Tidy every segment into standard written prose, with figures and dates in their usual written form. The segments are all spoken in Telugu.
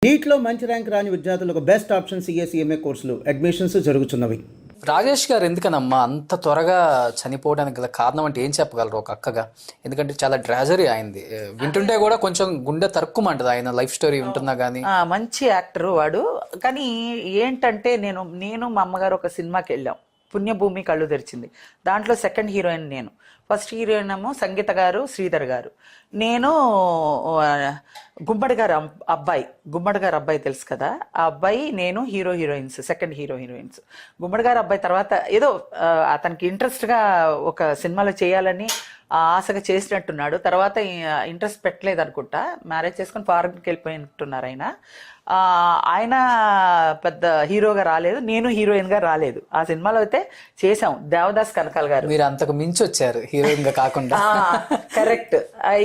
నీట్లో మంచి ర్యాంక్ రాని విద్యార్థులకు బెస్ట్ ఆప్షన్ సిఎస్ఈఎంఏ కోర్సులు అడ్మిషన్స్ జరుగుతున్నవి. రాజేష్ గారు ఎందుకనమ్మా అంత త్వరగా చనిపోవడానికి గల కారణం అంటే ఏం చెప్పగలరు ఒక అక్కగా? ఎందుకంటే చాలా ట్రాజరీ అయింది, వింటుంటే కూడా కొంచెం గుండె తరుక్కుమంటది ఆయన లైఫ్ స్టోరీ వింటున్నా కానీ. మంచి యాక్టర్ వాడు. కానీ ఏంటంటే నేను మా అమ్మగారు ఒక సినిమాకి వెళ్ళాం, పుణ్యభూమి కళ్ళు తెరిచింది. దాంట్లో సెకండ్ హీరోయిన్ నేను, ఫస్ట్ హీరోయిన్ ఏమో సంగీత గారు, శ్రీధర్ గారు. నేను గుమ్మడి గారు అబ్బాయి తెలుసు కదా, ఆ అబ్బాయి నేను హీరోయిన్స్, సెకండ్ హీరోయిన్స్. గుమ్మడి గారు అబ్బాయి తర్వాత ఏదో అతనికి ఇంట్రెస్ట్గా ఒక సినిమాలో చేయాలని ఆశగా చేసినట్టున్నాడు. తర్వాత ఇంట్రెస్ట్ పెట్టలేదు అనుకుంటా, మ్యారేజ్ చేసుకుని ఫారెన్కి వెళ్ళిపోయినట్టున్నారు ఆయన పెద్ద హీరోగా రాలేదు, నేను హీరోయిన్గా రాలేదు. ఆ సినిమాలో అయితే చేసాం, దేవదాస్ కనకాల్ గారు. మీరు అంతకు మించి వచ్చారు హీరోయిన్ గా కాకుండా. కరెక్ట్.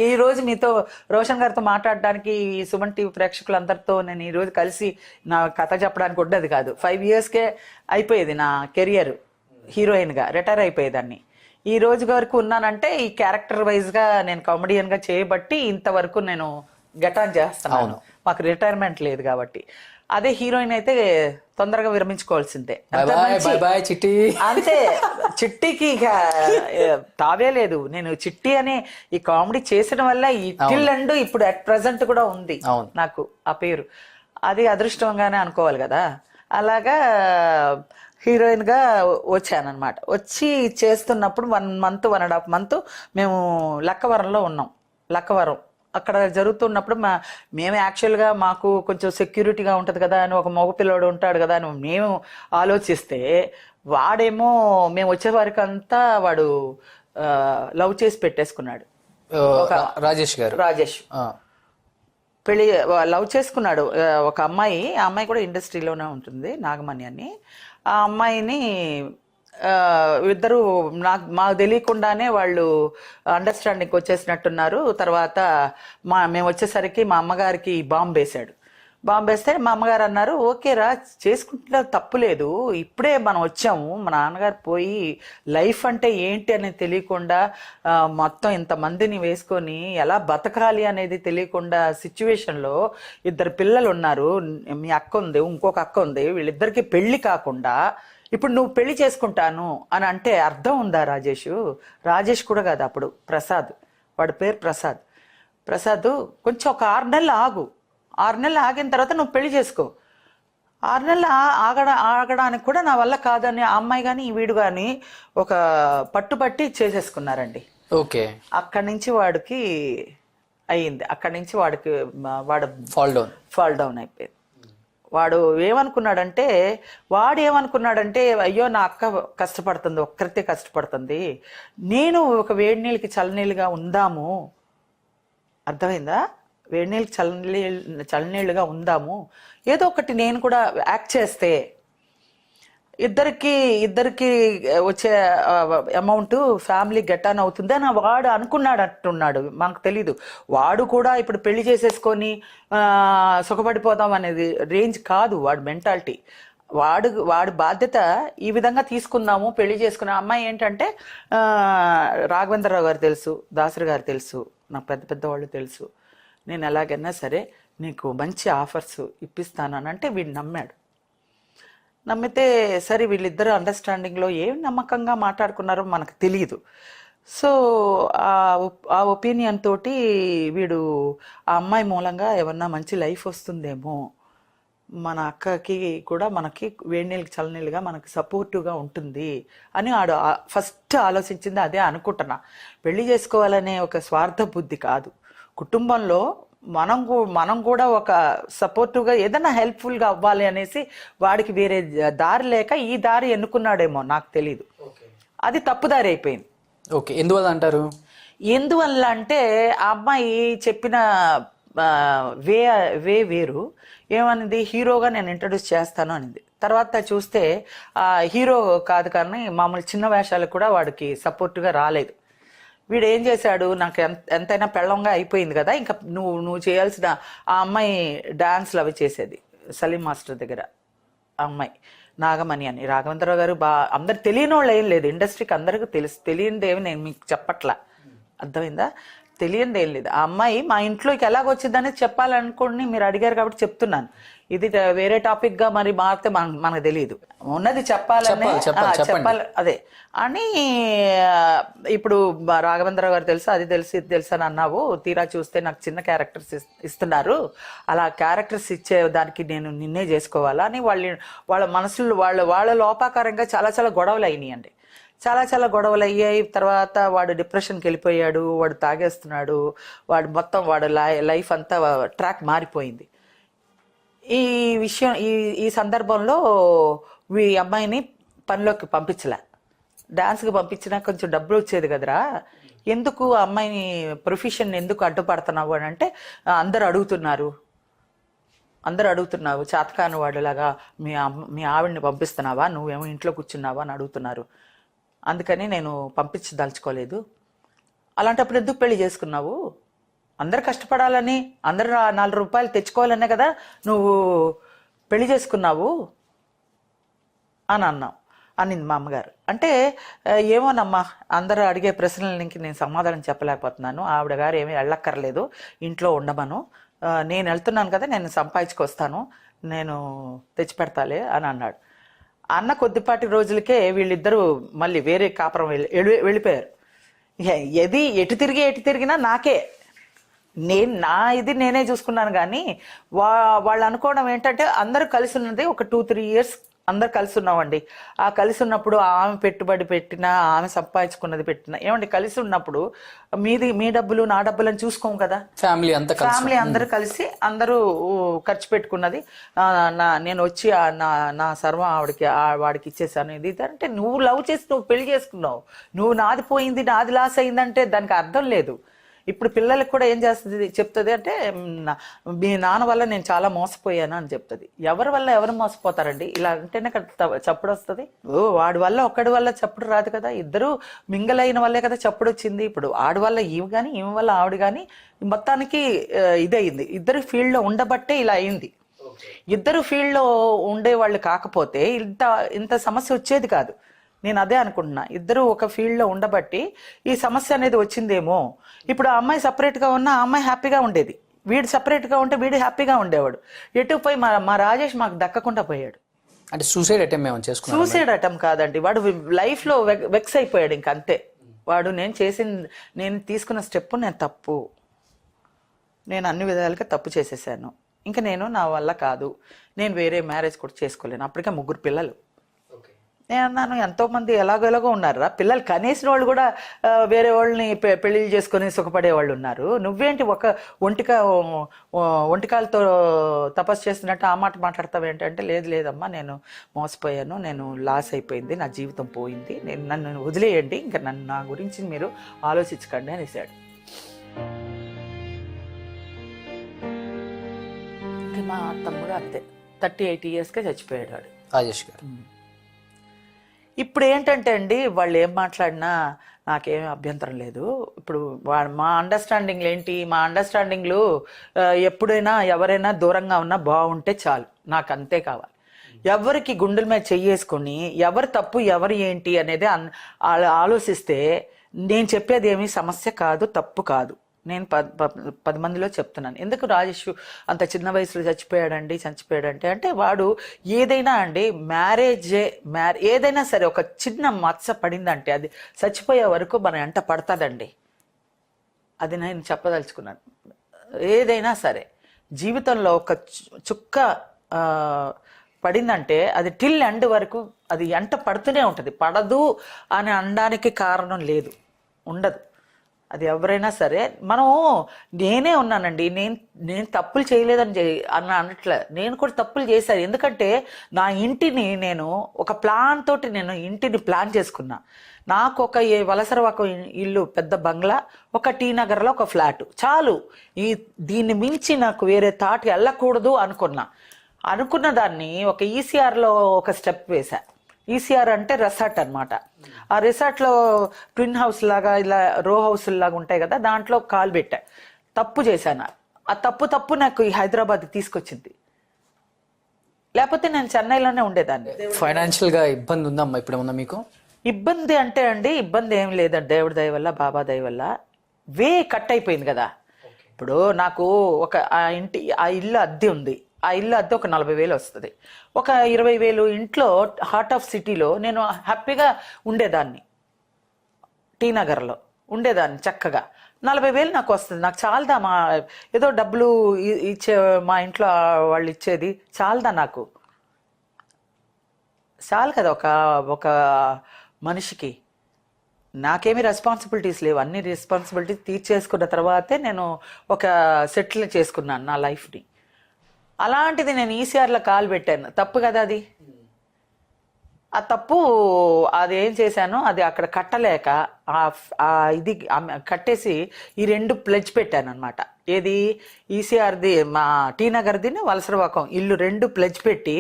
ఈ రోజు మీతో రోషన్ గారితో మాట్లాడడానికి, సుమన్ టీవీ ప్రేక్షకులందరితో నేను ఈ రోజు కలిసి నా కథ చెప్పడానికి ఉండేది కాదు. 5 yearsకే అయిపోయేది నా కెరియర్, హీరోయిన్గా రిటైర్ అయిపోయేదాన్ని. ఈ రోజు వరకు ఉన్నానంటే ఈ క్యారెక్టర్ వైజ్గా నేను కామెడియన్గా చేయబట్టి ఇంతవరకు నేను గెటాన్ చేస్తున్నాను. మాకు రిటైర్మెంట్ లేదు కాబట్టి. అదే హీరోయిన్ అయితే తొందరగా విరమించుకోవాల్సిందే అంతే. చిట్టికి తావే లేదు. నేను చిట్టి అనే ఈ కామెడీ చేసడం వల్ల ఈ టిల్ అండ్ ఇప్పుడు అట్ ప్రెసెంట్ కూడా ఉంది నాకు ఆ పేరు. అది అదృష్టంగానే అనుకోవాలి కదా. అలాగా హీరోయిన్గా వచ్చానమాట. వచ్చి చేస్తున్నప్పుడు 1.5 month మేము లక్కవరంలో ఉన్నాం. లక్కవరం అక్కడ జరుగుతున్నప్పుడు మేము యాక్చువల్గా మాకు కొంచెం సెక్యూరిటీగా ఉంటుంది కదా అని, ఒక మగపిల్లడు ఉంటాడు కదా అని మేము ఆలోచిస్తే, వాడేమో మేము వచ్చే వారికి అంతా వాడు లవ్ చేసి పెట్టేసుకున్నాడు. రాజేష్ పెళ్లి లవ్ చేసుకున్నాడు ఒక అమ్మాయి. ఆ అమ్మాయి కూడా ఇండస్ట్రీలోనే ఉంటుంది, నాగమణి అని. ఆ అమ్మాయిని ఇద్దరు మాకు తెలియకుండానే వాళ్ళు అండర్స్టాండింగ్కి వచ్చేసినట్టున్నారు. తర్వాత మేము వచ్చేసరికి మా అమ్మగారికి బాంబు వేశాడు. బాంబు వేస్తే మా అమ్మగారు అన్నారు, ఓకేరా చేసుకుంటే తప్పులేదు, ఇప్పుడే మనం వచ్చాము, మా నాన్నగారు పోయి లైఫ్ అంటే ఏంటి అనేది తెలియకుండా మొత్తం ఇంతమందిని వేసుకొని ఎలా బతకాలి అనేది తెలియకుండా సిచ్యువేషన్లో 2 పిల్లలు ఉన్నారు, మీ అక్క ఉంది, ఇంకొక అక్క ఉంది, వీళ్ళిద్దరికి పెళ్లి కాకుండా ఇప్పుడు నువ్వు పెళ్లి చేసుకుంటాను అని అంటే అర్థం ఉందా? రాజేష్ కూడా కాదు అప్పుడు, ప్రసాద్, వాడి పేరు ప్రసాద్. కొంచెం ఒక 6 నెలలు ఆగు, 6 నెలలు ఆగిన తర్వాత నువ్వు పెళ్లి చేసుకో. 6 నెలలు ఆగడానికి కూడా నా వల్ల కాదని ఆ అమ్మాయి కానీ వీడు కానీ ఒక పట్టుబట్టి చేసేసుకున్నారండి. ఓకే. అక్కడి నుంచి వాడికి అయ్యింది. అక్కడి నుంచి వాడు ఫాల్ డౌన్ అయిపోయింది. వాడు ఏమనుకున్నాడంటే అయ్యో నా అక్క కష్టపడుతుంది, ఒక్కరితే కష్టపడుతుంది, నేను ఒక వేడి నీళ్ళకి చల్లనీళ్ళుగా ఉందాము, అర్థమైందా? వేడి నీళ్ళకి చల్లనీళ్ళుగా ఉందాము, ఏదో ఒకటి నేను కూడా యాక్ట్ చేస్తే ఇద్దరికి వచ్చే అమౌంట్ ఫ్యామిలీ గెటాన్ అవుతుంది అని వాడు అనుకున్నాడు. మనకు తెలీదు. వాడు కూడా ఇప్పుడు పెళ్లి చేసేసుకొని సుఖపడిపోతాం అనేది రేంజ్ కాదు వాడు మెంటాలిటీ. వాడి బాధ్యత ఈ విధంగా తీసుకుందాము, పెళ్లి చేసుకున్న అమ్మాయి ఏంటంటే రాఘవేంద్రరావు గారు తెలుసు, దాసరి గారు తెలుసు, నాకు పెద్ద వాళ్ళు తెలుసు, నేను ఎలాగైనా సరే నీకు మంచి ఆఫర్స్ ఇప్పిస్తాను అని అంటే వీడు నమ్మితే సరే వీళ్ళిద్దరు అండర్స్టాండింగ్లో ఏం నమ్మకంగా మాట్లాడుకున్నారో మనకు తెలియదు. సో ఆ ఒపీనియన్ తోటి వీడు ఆ అమ్మాయి మూలంగా ఏమన్నా మంచి లైఫ్ వస్తుందేమో, మన అక్కకి కూడా మనకి వేడినీళ్ళకి చల్లనీళ్ళుగా మనకి సపోర్టివ్గా ఉంటుంది అని ఆడు ఫస్ట్ ఆలోచించింది అదే అనుకుంటున్నా. పెళ్లి చేసుకోవాలనే ఒక స్వార్థ బుద్ధి కాదు, కుటుంబంలో మనం కూడా ఒక సపోర్టివ్గా ఏదైనా హెల్ప్ఫుల్గా అవ్వాలి అనేసి వాడికి వేరే దారి లేక ఈ దారి ఎన్నుకున్నాడేమో, నాకు తెలీదు. అది తప్పుదారి అయిపోయింది. ఓకే. ఎందువల్ల అంటారు? ఎందువల్ల అంటే ఆ అమ్మాయి చెప్పిన వేరు. ఏమనింది, హీరోగా నేను ఇంట్రడ్యూస్ చేస్తాను అనింది. తర్వాత చూస్తే హీరో కాదు కానీ మామూలు చిన్న వేషాలకు కూడా వాడికి సపోర్ట్గా రాలేదు. వీడు ఏం చేశాడు, నాకు ఎంతైనా పెళ్ళంగా అయిపోయింది కదా, ఇంకా నువ్వు చేయాల్సిన, ఆ అమ్మాయి డాన్స్లు అవి చేసేది సలీం మాస్టర్ దగ్గర, ఆ అమ్మాయి నాగమణి అని. రాఘవేంద్రరావు గారు అందరు తెలియని వాళ్ళు ఏం లేదు, ఇండస్ట్రీకి అందరికీ తెలియనిదేమి నేను మీకు చెప్పట్లా, అర్థమైందా? తెలియంది ఏం లేదు. ఆ అమ్మాయి మా ఇంట్లోకి ఎలాగొచ్చిందనేది చెప్పాలనుకోండి, మీరు అడిగారు కాబట్టి చెప్తున్నాను. ఇది వేరే టాపిక్ గా మరి మారితే మనకు తెలియదు. ఉన్నది చెప్పాలని చెప్పాలి అదే అని. ఇప్పుడు రాఘవేంద్రరావు గారు తెలుసు, అది తెలుసు, ఇది తెలుసు అని అన్నావు. తీరా చూస్తే నాకు చిన్న క్యారెక్టర్స్ ఇస్తున్నారు. అలా క్యారెక్టర్స్ ఇచ్చే దానికి నేను నిన్నే చేసుకోవాలా అని వాళ్ళ మనసులో వాళ్ళ లోపాకారంగా చాలా చాలా గొడవలు అయినాయండి. చాలా గొడవలు అయ్యాయి. తర్వాత వాడు డిప్రెషన్కి వెళ్ళిపోయాడు, వాడు తాగేస్తున్నాడు, వాడు మొత్తం వాడు లైఫ్ అంతా ట్రాక్ మారిపోయింది. ఈ విషయం ఈ సందర్భంలో ఈ అమ్మాయిని పనిలోకి పంపించలే. డాన్స్కి పంపించినా కొంచెం డబ్బులు వచ్చేది కదరా, ఎందుకు ఆ అమ్మాయిని ప్రొఫెషన్ ఎందుకు అడ్డుపడుతున్నావు అని అంటే, అందరు అడుగుతున్నావు చేతకాని వాడిలాగా మీ ఆవిడని పంపిస్తున్నావా, నువ్వేమో ఇంట్లో కూర్చున్నావా అని అడుగుతున్నారు. అందుకని నేను పంపించదలుచుకోలేదు. అలాంటప్పుడు ఎందుకు పెళ్లి చేసుకున్నావు? అందరు కష్టపడాలని, అందరు 4 రూపాయలు తెచ్చుకోవాలనే కదా నువ్వు పెళ్లి చేసుకున్నావు అని అనింది మా అమ్మగారు. అంటే ఏమోనమ్మా, అందరూ అడిగే ప్రశ్నలకి నేను సమాధానం చెప్పలేకపోతున్నాను. ఆవిడ గారు ఏమీ వెళ్ళక్కర్లేదు, ఇంట్లో ఉండమను, నేను వెళ్తున్నాను కదా, నేను సంపాదించుకొస్తాను, నేను తెచ్చిపెడతాలే అని అన్నాడు. అన్న కొద్దిపాటి రోజులకే వీళ్ళిద్దరూ మళ్ళీ వేరే కాపురం వెళ్ళిపోయారు. ఎటు తిరిగినా నాకే, నేనే చూసుకున్నాను. కానీ వాళ్ళు అనుకోవడం ఏంటంటే, అందరూ కలిసి ఉన్నది ఒక 2-3 years అందరు కలిసి ఉన్నామండి. ఆ కలిసి ఉన్నప్పుడు ఆమె పెట్టుబడి పెట్టినా, ఆమె సంపాదించుకున్నది పెట్టినా, ఏమండి కలిసి ఉన్నప్పుడు మీ డబ్బులు నా డబ్బులు అని చూసుకోము కదా. ఫ్యామిలీ అందరూ కలిసి అందరూ ఖర్చు పెట్టుకున్నది. నేను వచ్చి నా సర్వం వాడికి ఇచ్చేసాను. ఇది అంటే నువ్వు లవ్ చేసి నువ్వు పెళ్లి చేసుకున్నావు, నువ్వు నాది పోయింది, నాది లాస్ అయిందంటే దానికి అర్థం లేదు. ఇప్పుడు పిల్లలకు కూడా ఏం చెప్తుంది అంటే, మీ నాన్న వల్ల నేను చాలా మోసపోయాను అని చెప్తుంది. ఎవరి వల్ల ఎవరు మోసపోతారండి? ఇలా అంటేనే చప్పుడు వస్తుంది. వాడి వల్ల ఒక్కడి వల్ల చప్పుడు రాదు కదా, ఇద్దరు మింగలైన వల్లే కదా చప్పుడు వచ్చింది. ఇప్పుడు ఆడి వల్ల ఈమె కానీ, ఈమె వల్ల ఆవిడ కానీ మొత్తానికి ఇదయింది. ఇద్దరు ఫీల్డ్లో ఉండబట్టే ఇలా అయింది. ఇద్దరు ఫీల్డ్లో ఉండేవాళ్ళు కాకపోతే ఇంత సమస్య వచ్చేది కాదు. నేను అదే అనుకుంటున్నా, ఇద్దరు ఒక ఫీల్డ్లో ఉండబట్టి ఈ సమస్య అనేది వచ్చిందేమో. ఇప్పుడు ఆ అమ్మాయి సపరేట్గా ఉన్నా ఆ అమ్మాయి హ్యాపీగా ఉండేది, వీడు సపరేట్గా ఉంటే వీడు హ్యాపీగా ఉండేవాడు. ఎటు పోయి మా రాజేష్ మాకు దక్కకుండా పోయాడు. అంటే సూసైడ్ అటెంప్ట్ కాదండి, వాడు లైఫ్లో వెక్స్ అయిపోయాడు. ఇంక అంతే. వాడు నేను తీసుకున్న స్టెప్ నేను తప్పు, నేను అన్ని విధాలుగా తప్పు చేసేసాను, ఇంకా నా వల్ల కాదు, నేను వేరే మ్యారేజ్ కూడా చేసుకోలేను. అప్పటికే 3 పిల్లలు. నేను అన్నాను, ఎంతో మంది ఎలాగో ఉన్నారా పిల్లలు, కనేసిన వాళ్ళు కూడా వేరే వాళ్ళని పెళ్లిళ్ళు చేసుకొని సుఖపడే వాళ్ళు ఉన్నారు. నువ్వేంటి ఒక ఒంటికాలతో తపస్సు చేస్తున్నట్టు ఆ మాట మాట్లాడతావు ఏంటంటే, లేదమ్మా, నేను మోసపోయాను, నేను లాస్ అయిపోయింది, నా జీవితం పోయింది, నన్ను వదిలేయండి, ఇంకా నా గురించి మీరు ఆలోచించకండి అనేసాడు. మా తమ్ముడు అంతే, 38 yearsకే చచ్చిపోయాడు వాడు, రాజేష్ గారు. ఇప్పుడు ఏంటంటే అండి, వాళ్ళు ఏం మాట్లాడినా నాకేం అభ్యంతరం లేదు. ఇప్పుడు మా అండర్స్టాండింగ్లు ఏంటి, మా అండర్స్టాండింగ్లు ఎప్పుడైనా ఎవరైనా దూరంగా ఉన్నా బాగుంటే చాలు, నాకు అంతే కావాలి. ఎవరికి గుండెల మీద చెయ్యేసుకొని ఎవరు తప్పు ఎవరు ఏంటి అనేది ఆలోచిస్తే నేను చెప్పేది ఏమీ సమస్య కాదు, తప్పు కాదు. నేను 10 మందిలో చెప్తున్నాను. ఎందుకు రాజేష్ అంత చిన్న వయసులో చచ్చిపోయాడంటే అంటే వాడు ఏదైనా అండి, ఏదైనా సరే ఒక చిన్న మచ్చ పడిందంటే అది చచ్చిపోయే వరకు మన ఎంట పడతాదండి. అది నేను చెప్పదలుచుకున్నాను. ఏదైనా సరే జీవితంలో ఒక చుక్క పడిందంటే అది టిల్ ఎండ్ వరకు అది ఎంట పడుతూనే ఉంటుంది. పడదు అని అనడానికి కారణం లేదు, ఉండదు. అది ఎవరైనా సరే, నేనే ఉన్నానండి, నేను తప్పులు చేయలేదని అనట్లే, నేను కూడా తప్పులు చేశాను. ఎందుకంటే నా ఇంటిని నేను ఒక ప్లాన్ తోటి ఇంటిని ప్లాన్ చేసుకున్నా. నాకు ఒక వలసరవాక ఇల్లు, పెద్ద బంగ్లా, ఒక టీ నగర్లో ఒక ఫ్లాట్ చాలు. దీన్ని మించి నాకు వేరే తాటి వెళ్ళకూడదు అనుకున్న దాన్ని ఒక ఈసీఆర్లో ఒక స్టెప్ వేసా. ఈసీఆర్ అంటే రిసార్ట్ అనమాట. ఆ రిసార్ట్లో ట్విన్ హౌస్ లాగా, ఇలా రో హౌస్ లాగా ఉంటాయి కదా, దాంట్లో కాలు పెట్టా. తప్పు చేశాను. ఆ తప్పు నాకు ఈ హైదరాబాద్ తీసుకొచ్చింది, లేకపోతే నేను చెన్నైలోనే ఉండేదాన్ని. ఫైనాన్షియల్ గా ఇబ్బంది ఉందమ్మా ఇప్పుడు ఏమన్నా మీకు? ఇబ్బంది అంటే అండి, ఇబ్బంది ఏం లేదండి, దేవుడి దయ వల్ల, బాబా దయ వల్ల కట్ అయిపోయింది కదా. ఇప్పుడు నాకు ఒక ఆ ఇల్లు అద్దె ఉంది, ఆ ఇల్లు అద్దె ఒక 40,000 వస్తుంది. ఒక 20,000 ఇంట్లో హార్ట్ ఆఫ్ సిటీలో నేను హ్యాపీగా ఉండేదాన్ని, టీ నగర్లో ఉండేదాన్ని చక్కగా. 40,000 నాకు వస్తుంది, నాకు చాలదా? ఏదో డబ్బులు ఇచ్చే మా ఇంట్లో వాళ్ళు ఇచ్చేది చాలదా? నాకు చాలు కదా ఒక మనిషికి. నాకేమీ రెస్పాన్సిబిలిటీస్ లేవు, అన్ని రెస్పాన్సిబిలిటీస్ తీర్చేసుకున్న తర్వాతే నేను ఒక సెటిల్ చేసుకున్నాను నా లైఫ్ని. అలాంటిది నేను ఈసీఆర్లో కాలు పెట్టాను, తప్పు కదా అది. ఆ తప్పు అది ఏం చేశాను, అది అక్కడ కట్టలేక ఇది కట్టేసి ఈ 2 ప్లెడ్జ్ పెట్టాను అనమాట. ఏది ఈసీఆర్ది, మా టీ నగర్ది, వలసరవాకం ఇల్లు 2 ప్లెడ్జ్ పెట్టి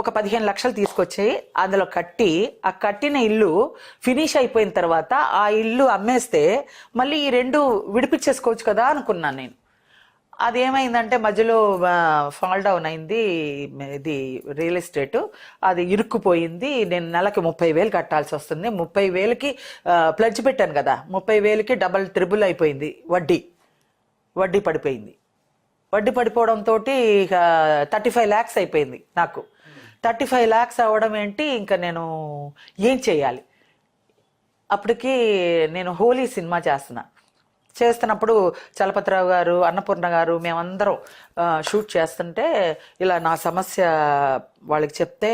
ఒక 15 లక్షలు తీసుకొచ్చి అందులో కట్టి, ఆ కట్టిన ఇల్లు ఫినిష్ అయిపోయిన తర్వాత ఆ ఇల్లు అమ్మేస్తే మళ్ళీ ఈ 2 విడిపించేసుకోవచ్చు కదా అనుకున్నాను నేను. అది ఏమైందంటే మధ్యలో ఫాల్ డౌన్ అయింది ఇది రియల్ ఎస్టేట్, అది ఇరుక్కుపోయింది. నేను నెలకి 30,000 కట్టాల్సి వస్తుంది. 30,000కి ప్లెడ్జ్ పెట్టాను కదా, 30,000కి డబల్ ట్రిబుల్ అయిపోయింది. వడ్డీ పడిపోయింది. వడ్డీ పడిపోవడంతో ఇక 35 lakhs అయిపోయింది నాకు. 35 lakhs అవ్వడం ఏంటి, ఇంకా నేను ఏం చేయాలి? అప్పటికి నేను హోలీ సినిమా చేస్తున్నప్పుడు చలపతిరావు గారు, అన్నపూర్ణ గారు, మేమందరం షూట్ చేస్తుంటే ఇలా నా సమస్య వాళ్ళకి చెప్తే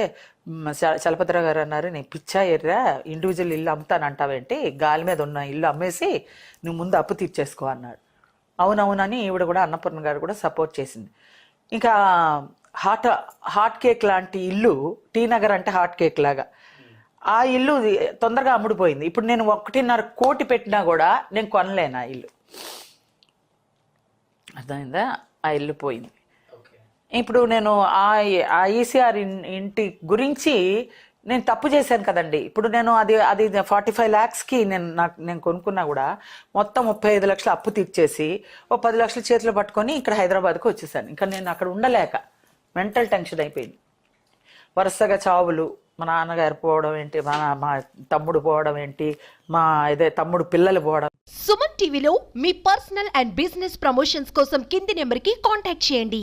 చలపతిరావు గారు అన్నారు, నేను పిచ్చా ఎర్రా, ఇండివిజువల్ ఇల్లు అమ్ముతానంటావేంటి, గాలి మీద ఉన్న ఇల్లు అమ్మేసి నువ్వు ముందు అప్పు తీర్చేసుకో అన్నాడు. అవునవునని ఈవిడ కూడా, అన్నపూర్ణ గారు కూడా సపోర్ట్ చేసింది. ఇంకా హాట్ కేక్ లాంటి ఇల్లు, టీ నగర్ అంటే హాట్ కేక్ లాగా, ఆ ఇల్లు తొందరగా అమ్ముడుపోయింది. ఇప్పుడు నేను 1.5 కోటి పెట్టినా కూడా నేను కొనలేను ఆ ఇల్లు, అర్థమైందా? ఆ ఇల్లు పోయింది. ఇప్పుడు నేను ఆ ఈసీఆర్ ఇంటి గురించి నేను తప్పు చేశాను కదండి. ఇప్పుడు నేను అది 45 lakhsకి నేను కొనుక్కున్నా కూడా మొత్తం 35 లక్షలు అప్పు తీర్చేసి ఓ 10 లక్షలు చేతిలో పట్టుకొని ఇక్కడ హైదరాబాద్కి వచ్చేసాను. ఇంకా నేను అక్కడ ఉండలేక మెంటల్ టెన్షన్ అయిపోయింది. వరుసగా చావులు, మా నాన్నగారు పోవడం ఏంటి, మా తమ్ముడు పోవడం ఏంటి, తమ్ముడు పిల్లలు పోవడం. సుమన్ టీవీలో మీ పర్సనల్ అండ్ బిజినెస్ ప్రమోషన్స్ కోసం కింది నెంబర్కి కాంటాక్ట్ చేయండి.